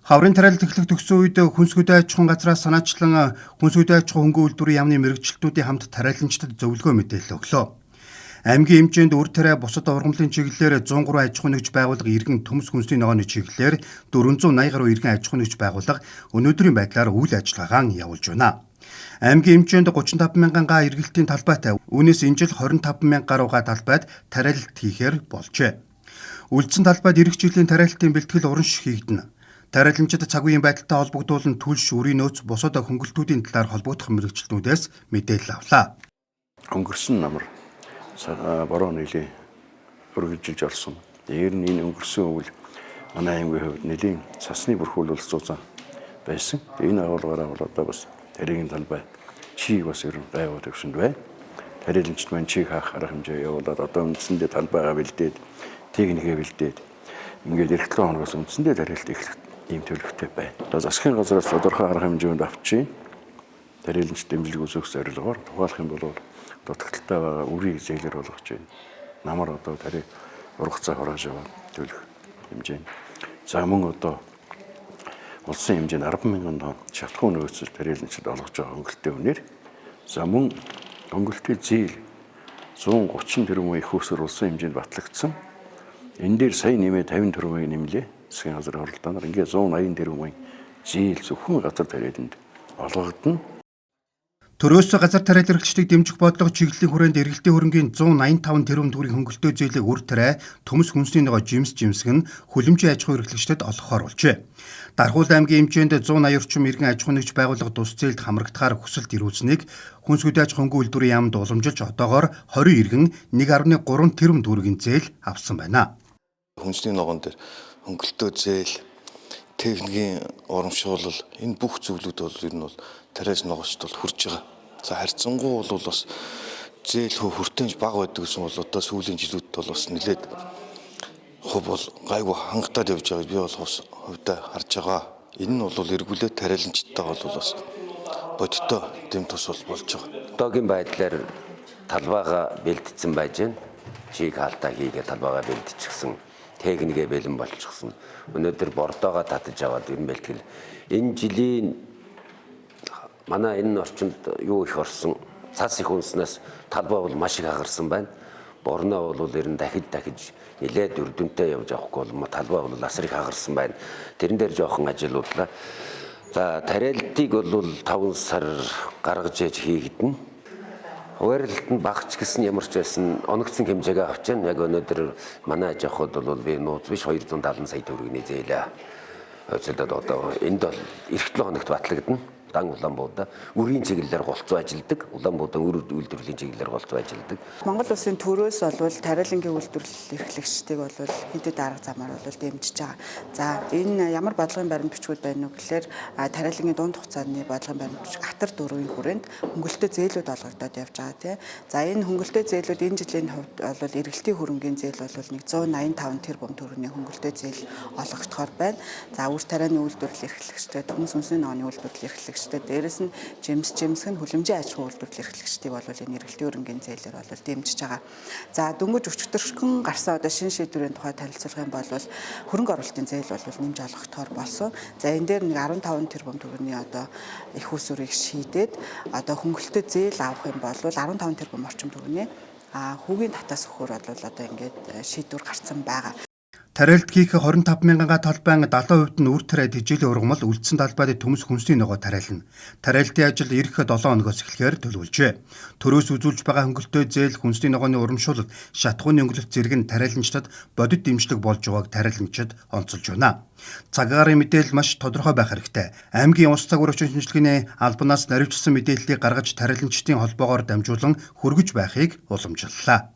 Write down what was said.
Хаврын тариалал эхлэх төгссөн үед хүнсгүүдээ аж ахуйн газраас санаачлан хүнсгүүдээ аж ахуйн хөнгөн үйлдвэрийн яамны мэрэгчлэлтүүдийн хамт тариаланчдад зөвлөгөө мэдээлэл өглөө. Аймгийн хэмжээнд үр тариа бусад ургамлын чиглэлээр 103 аж ахуйн нэгж байгууллага иргэн төмс хүнсний ногооны чиглэлээр 480 гаруй иргэн аж ахуйн нэгж байгууллага өнөөдрийн байдлаар үйл ажиллагаагаа явуулж байна. Аймгийн хэмжээнд 35 мянган га эргэлтийн талбайтай, үүнээс энэ жил 25 мянга гаруй га талбайд тариалалт хийхээр болжээ. Үлдсэн талбайд эх жилийн тариалалтын бэлтгэл уран шиг хийгдэнэ. Тариаланчид цаг үеийн байдалтай холбогдуулан түлш, үрийн нөөц, бусад хөнгөлтүүдийн талаар холбогдох мэрэгчлэтнүүдээс мэдээлэл авлаа. Өнгөрсөн намар бороо нэлийн өргөжилж орсон. Дээр нь энэ өнгөрсөн үйл манай аймгийн хувьд нэлийн цасны бүрхүүл улсцууцсан байсан. Энэ агуулгаараа бол одоо бас тариагийн талбай чийг бас ер нь байгуул төвшөнд бай. Тариаланчид маань чийг хаах арга хэмжээ явуулаад одоо үндсэндээ талбайгаа бэлдээд, техникээ бэлдээд ингээд эх 7 хоногоос үндсэндээ тариалт эхлэх ийм төлөвтэй байна. Одоо засгийн газраас тодорхой арга хэмжээнд авчийн тариаланч дэмжлэг үзүүлэх зорилгоор тухайлах юм бол дутагдaltaй байгаа үрийг зээлэр болгож байна. Намар одоо тариа ургацаа хурааж аваад төлөх хэмжээ. За мөн одоо улсын хэмжээнд 10 мянган тонн шатхуун нөөцөөр тариаланчид олгож байгаа хөнгөлтэй үнээр. За мөн хөнгөлтэй зээл 130 тэрбум их усөр улсын хэмжээнд батлагдсан. Энэ дээр сая нэмээ 50 тэрбумыг нэмлээ. Засгийн газрын оролдооноор ингээд 180 тэрбумын зээл зөвхөн газар тариаланд олгогдно. Төрөөс газар тариалал эрхлэгчдийг дэмжих бодлого чиглэлийн хүрээнд эргэлтийн хөрөнгийн 185 тэрбум төгрөгийн хөнгөлтөө зээлийг үр тариа төмс хүнсний ногоо жимсгэн хүлэмжийн аж ахуйн эрхлэгчдэд олгохоор болжээ. Дархуул аймгийн хэмжээнд 180 орчим иргэн аж ахуйн нэгж байгууллага тус зээлд хамрагдахаар хүсэлт ирүүлсэнийг хүнсгүүдээ аж ахуйн хөнгөн үйлдвэрийн яамд уламжилж одоогоор 20 иргэн 1.3 тэрбум төгрөгийн зээл авсан байна. Хүнсний ногоон дээр хөнгөлтөө зээл, техникийн урамшуулал энэ бүх зүйлүүд бол ер нь бол тариас ногоочд бол хүрж байгаа. За харьцангуй бол бас зээл хүртээнч бага байдаг гэсэн бол одоо сүүлийн жилүүд бол бас нэлээд хувь бол гайгүй хангалттай явж байгааг би бол хувьдаа харж байгаа. Энэ нь бол эргүүлээ тариаланчтай бол бас бодиттой дэм тус болж байгаа. Одоогийн байдлаар талбайгаа бэлдсэн байж байна. Чийг хаалтаа хийгээд талбайгаа бэлдчихсэн. Техникээ бэлэн болчихсон. Өнөөдөр бордоогоо татаж аваад ер нь бэлтгэл. Энэ жилийн манай энэ орчинд юу их орсон. Цас их унснаас талбай бол маш их хагарсан байна. Борноо бол ер нь дахиж нэлээд үрдөнтэй явж авахгүй бол талбай бол асар их хагарсан байна. Тэрэн дээр жоохон ажиллауллаа. За тариалтыг бол 5 сар гаргаж ээж хийгдэнэ. Хуваарлалт нь багч гэсэн ямар ч байсан оногдсон хэмжээгээ авч байна. Яг өнөөдөр манай аж ахуйд бол би нууц биш 270 сая төгрөгийн зээлээ хойцолдоод одоо энд бол эх 7 хоногт батлагдана. Дан Улаанбуудаа үрийн чиглэлээр голцоо ажилдаг. Улаанбуудаа үр үйлдвэрлэлийн чиглэлээр голцоо ажилдаг. Монгол улсын төрөөс болвол тариалангийн үйлдвэрлэл эрхлэгчдийг бол хэдэд арга замаар бол дэмжиж байгаа. За энэ ямар бодлогын баримт бичгүүд байна уу гэхээр тариалангийн дунд хугацааны бодлогын баримт бичиг Атар 4-ийн хүрээнд хөнгөлөлтөө зээлүүд олгогдоод явж байгаа тийм. За энэ хөнгөлөлтөө зээлүүд энэ жилийн хувьд бол эргэлтийн хөрөнгийн зээл бол 185 тэрбум төгрөгийн хөнгөлөлтөө зээл олгогдохоор байна. За үр тарианы үйлдвэрлэл эрхлэгчдээ төмс хүнсний ногооны үйлдвэрлэл эрхлэгчдээ дээрэс нь жимсгэн хүлэмжийн аж ахуйн үйлдвэрлэл эрхлэгчдийг бол энэ эргэлтийн хөрөнгийн зээлээр бол дэмжиж байгаа. За дөнгөж өчтөршгөн гарсан одоо шинэ шийдвэрийн тухай танилцуулах юм бол хөрөнгө оруулалтын зээл бол нэмж олгогдохоор болсон. За энэ дээр нэг 15 тэрбум төгрөгийн одоо их усүрийг шийдээд одоо хөнгөлөлтөө зээл авах юм бол 15 тэрбум орчим төгрөгийн хүүгийн татаас өгөхөр бол одоо ингээд шийдвэр гарсан байгаа. Тариалт хийх 25 мянган га талбайн 70% нь үр тариад хичээлийн ургамал үлдсэн талбайд төмс хүнсний ногоо тариална. Тариалтын ажил эх 7 хоногоос эхлэхээр төлөвлөжээ. Төрөөс үзүүлж байгаа хөнгөлтөө зээл, хүнсний ногооны урамшуулал, шатхууны өнгөлөлт зэрэг нь тариаланчдад бодит дэмжлэг болж байгааг тариаланчид онцолж байна. Цагаараа мэдээлэл маш тодорхой байх хэрэгтэй. Аймгийн ус цаг уурчин шинжилгээний албанаас наривчсан мэдээллийг гаргаж тариаланчдын холбоогоор дамжуулан хүргэж байхыг уламжлалаа.